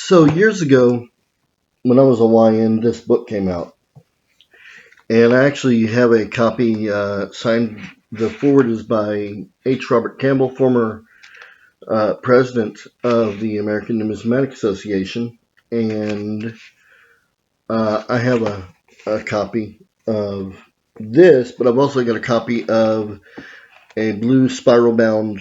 So years ago, when I was a YN, this book came out, and I actually have a copy signed. The forward is by H. Robert Campbell, former president of the American Numismatic Association, and I have a copy of this, but I've also got a copy of a blue spiral bound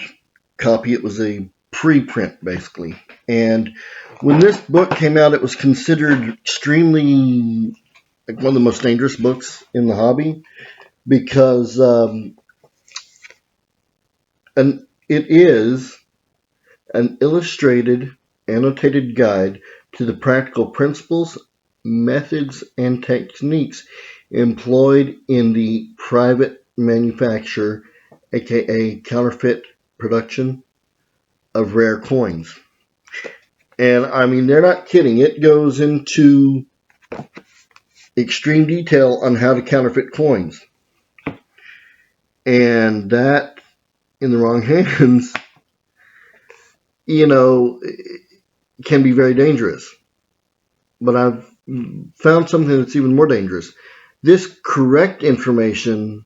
copy. It was a preprint, basically, and when this book came out, it was considered extremely like one of the most dangerous books in the hobby because it is an illustrated, annotated guide to the practical principles, methods, and techniques employed in the private manufacture, aka counterfeit production of rare coins. And I mean, they're not kidding. It goes into extreme detail on how to counterfeit coins. And that, in the wrong hands, you know, can be very dangerous. But I've found something that's even more dangerous. This correct information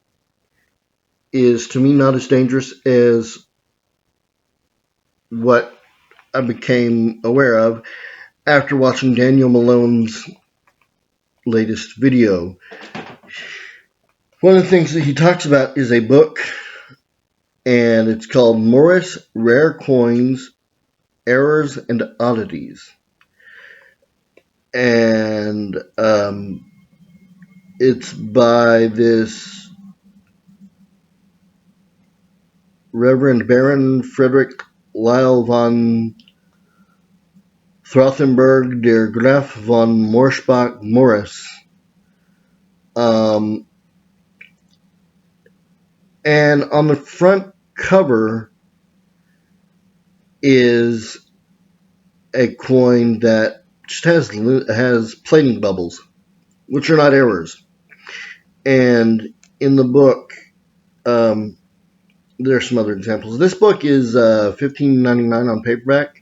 is, to me, not as dangerous as what I became aware of after watching Daniel Malone's latest video. One of the things that he talks about is a book, and it's called Morris Rare Coins, Errors and Oddities. And it's by this Reverend Baron Frederick Lyle von Throthenberg der Graf von Morsbach Morris. And on the front cover is a coin that just has plating bubbles, which are not errors. And in the book, there are some other examples. This book is $15.99 on paperback,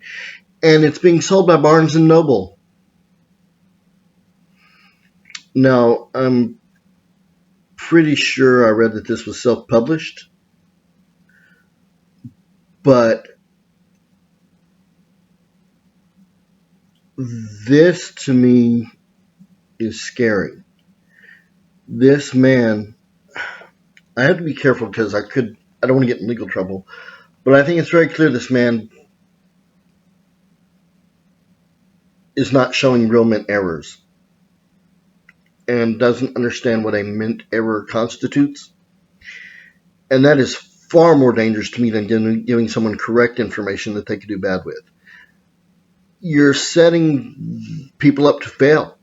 and it's being sold by Barnes and Noble. Now, I'm pretty sure I read that this was self-published, but this to me is scary. This man, I have to be careful because I don't want to get in legal trouble, but I think it's very clear this man is not showing real mint errors and doesn't understand what a mint error constitutes. And that is far more dangerous to me than giving someone correct information that they could do bad with. You're setting people up to fail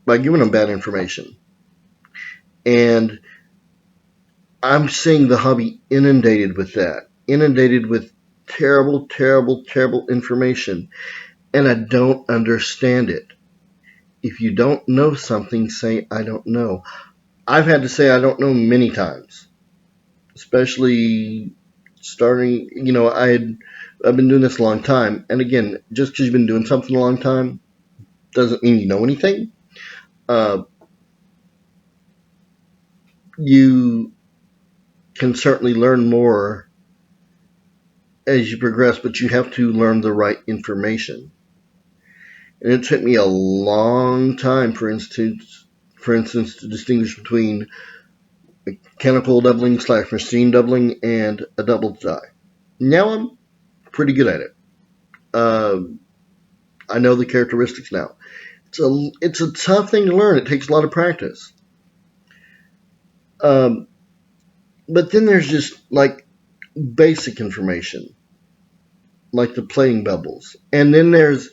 by giving them bad information. And I'm seeing the hobby inundated with that, inundated with terrible, terrible, terrible information. And I don't understand it. If you don't know something, say, I don't know. I've had to say I don't know many times, especially starting, I've been doing this a long time. And again, just because you've been doing something a long time doesn't mean you know anything. You can certainly learn more as you progress, but you have to learn the right information. And it took me a long time, for instance, to distinguish between mechanical doubling / machine doubling and a double die. Now I'm pretty good at it. I know the characteristics now. It's a tough thing to learn. It takes a lot of practice. But then there's just like basic information, like the plating bubbles. And then there's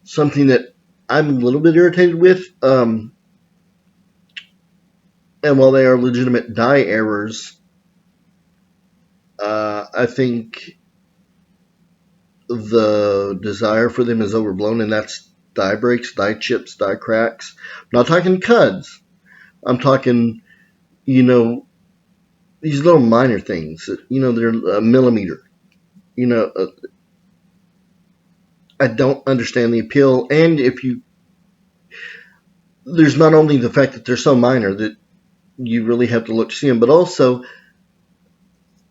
something that I'm a little bit irritated with. And while they are legitimate die errors, I think the desire for them is overblown, and that's die breaks, die chips, die cracks. I'm not talking cuds. I'm talking, these little minor things. They're a millimeter. I don't understand the appeal. And there's not only the fact that they're so minor that you really have to look to see them, but also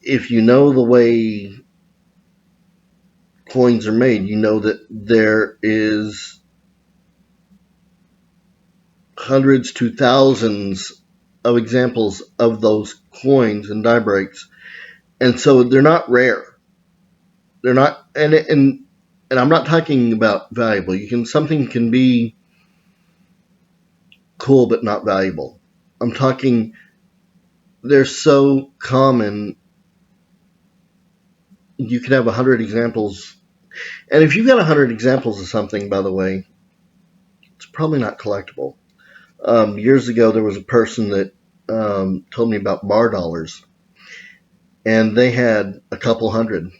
if you know the way coins are made, you know that there is hundreds to thousands of examples of those coins and die breaks, and so they're not rare. They're not, and I'm not talking about valuable. Something can be cool but not valuable. I'm talking they're so common. You could have 100 examples, and if you've got 100 examples of something, by the way, it's probably not collectible. Years ago, there was a person that told me about bar dollars, and they had a couple hundred.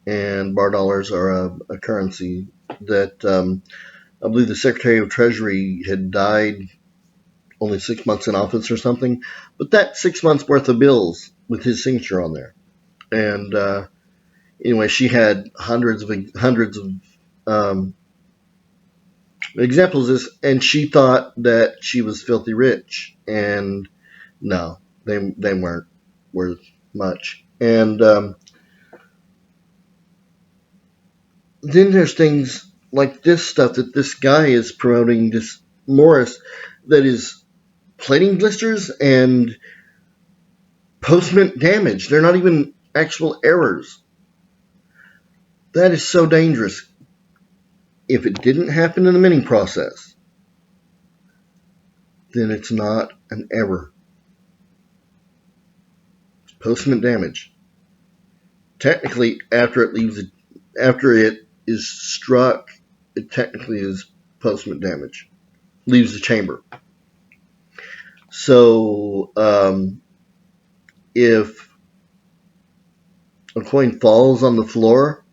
And bar dollars are a currency that I believe the Secretary of Treasury had died only 6 months in office or something, but that 6 months worth of bills with his signature on there. And anyway, she had hundreds of um, examples of this, and she thought that she was filthy rich, and no, they weren't worth much. And then there's things like this stuff that this guy is promoting, this Morris, that is plating blisters and post-mint damage. They're not even actual errors. That is so dangerous. If it didn't happen in the minting process, then it's not an error. It's post-mint damage. Technically, after it is struck, it technically is post-mint damage. Leaves the chamber. So, if a coin falls on the floor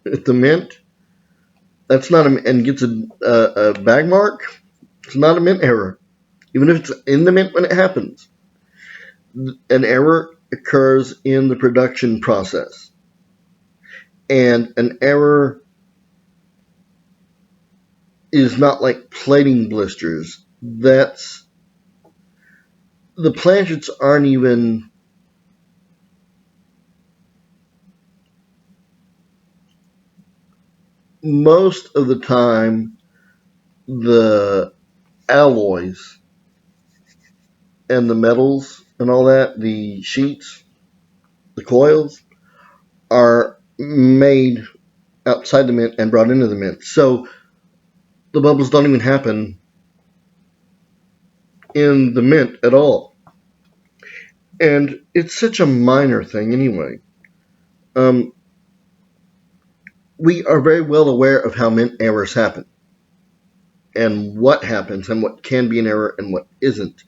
at the mint, that's not and gets a bag mark, it's not a mint error. Even if it's in the mint when it happens. An error occurs in the production process. And an error is not like plating blisters. The planchets aren't even most of the time. The alloys and the metals and all that, the sheets, the coils, are made outside the mint and brought into the mint. So the bubbles don't even happen in the mint at all. And it's such a minor thing anyway. We are very well aware of how mint errors happen and what happens and what can be an error and what isn't.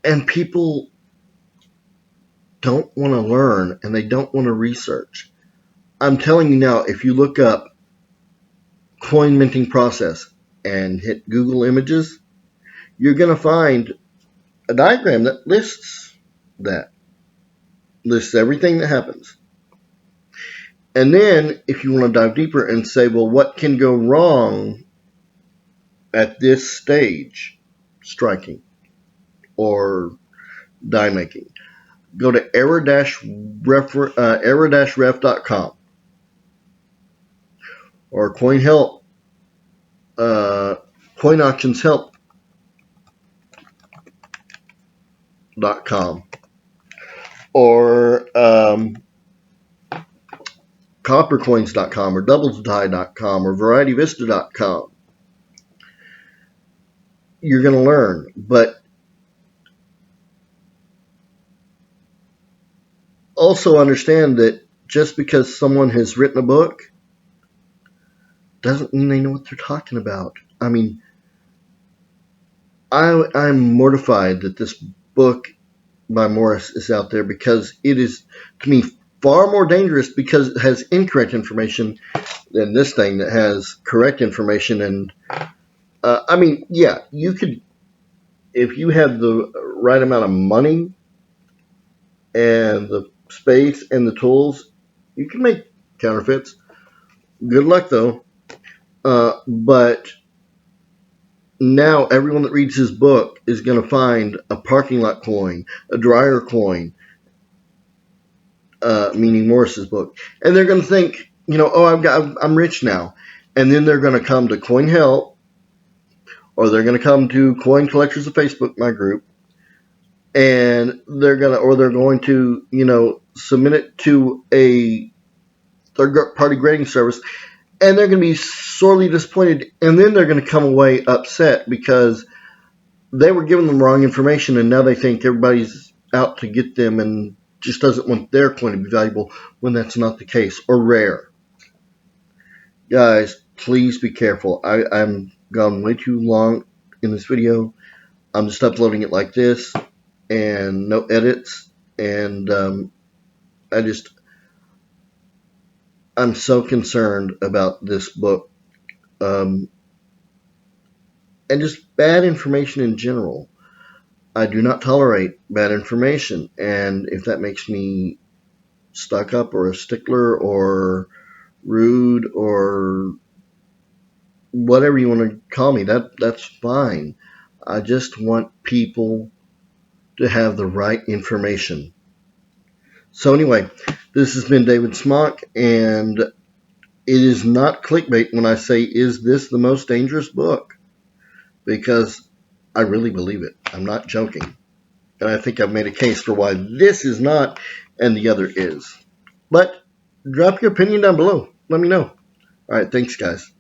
And people don't want to learn and they don't want to research. I'm telling you now, if you look up coin minting process and hit Google Images, you're going to find a diagram that lists everything that happens. And then if you want to dive deeper and say, well, what can go wrong at this stage, striking or die making, go to error-ref.com or coinauctionshelp.com or coppercoins.com or doublesdie.com or varietyvista.com. You're going to learn, but also understand that just because someone has written a book doesn't mean they know what they're talking about. I mean, I'm mortified that this book by Morris is out there because it is, to me, far more dangerous because it has incorrect information than this thing that has correct information. And I mean, yeah, you could, if you had the right amount of money and the space and the tools, you can make counterfeits. Good luck, though. But now everyone that reads his book is going to find a parking lot coin, a dryer coin, meaning Morris's book, and they're going to think, oh, I'm rich now, and then they're going to come to Coin Help, or they're going to come to Coin Collectors of Facebook, my group, and they're going to, submit it to a third-party grading service, and they're going to be sorely disappointed, and then they're going to come away upset because they were giving them wrong information, and now they think everybody's out to get them and just doesn't want their coin to be valuable when that's not the case, or rare. Guys, please be careful. I'm gone way too long in this video. I'm just uploading it like this and no edits, and I'm so concerned about this book, and just bad information in general. I do not tolerate bad information, and if that makes me stuck up or a stickler or rude or whatever you want to call me, that's fine. I just want people to have the right information. So anyway, this has been David Smock, and it is not clickbait when I say, is this the most dangerous book? Because I really believe it. I'm not joking. And I think I've made a case for why this is not and the other is. But drop your opinion down below. Let me know. All right, thanks, guys.